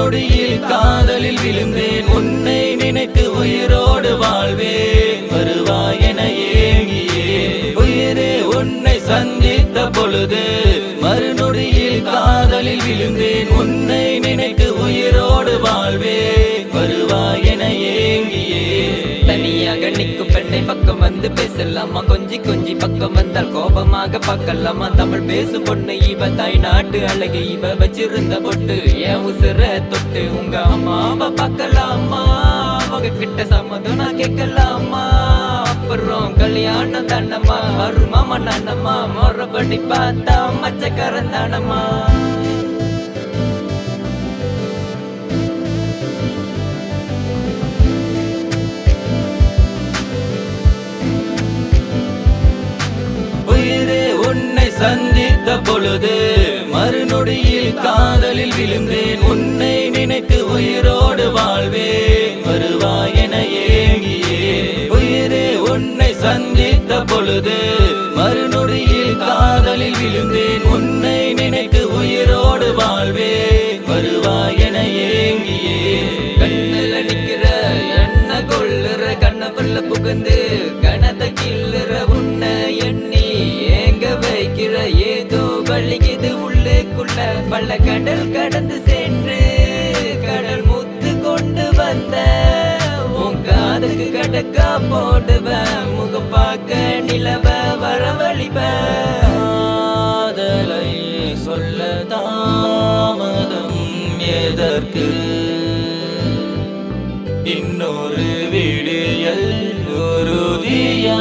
மறுநொடியில் காதலில் விழுந்தேன் உன்னை நினைத்து உயிரோடு வாழ்வேன் வருவாய் என ஏங்கியே உயிரே உன்னை சந்தித்த பொழுது மறுநொடியில் காதலில் விழுந்தேன் உன்னை நினைத்து உயிரோடு வாழ்வேன் வருவாய் என ஏங்கியே தனியாக நிற்கும் பெண்ணை பக்கம் வந்து பேசலாமா கொஞ்சி கொஞ்சி பக்கம் வந்தால் கோபமாக பார்க்கலாமா தமிழ் பேசும் பொண்ணு இவ தாய் நாட்டு அழகு இவ வச்சிருந்த பொட்டு என் உசுர தொட்டு உங்க அம்மாவை பார்க்கலாமா அவங்க கிட்ட சம்மதம் நான் கேட்கலாமா அப்புறம் கல்யாணம் தானம்மா மருமாமா நானம்மா மொறபடி பார்த்தா மச்சக்காரன் தானம்மா சந்தித்த பொழுது மறுநொடியில் காதலில் விழுந்தேன் உன்னை நினைத்து உயிரோடு வாழ்வேன் வருவாய் என ஏங்கியே உயிரே உன்னை சந்தித்த பொழுது மறுநொடியில் காதலில் விழுந்தேன் உன்னை நினைத்து உயிரோடு வாழ்வேன் வருவாய் என ஏங்கியே கண்ணில் அடிக்கிற என்ன கொள்ளுற கண்ணபுள்ள புகுந்து கணத்தை கிள்ளுற உன்னை எண்ணி வைக்கிற ஏதோ வலிக்குது உள்ளுக்குள்ள பல கடல் கடந்து சென்று கடல் முத்து கொண்டு வந்த உன் காதுக்கு கடக்கா போடுவேன் முகம் பார்க்க நிலவ வரவழிப்பேன் காதலை சொல்ல தாமதம் எதற்கு இன்னொரு விடியல் உறுதியா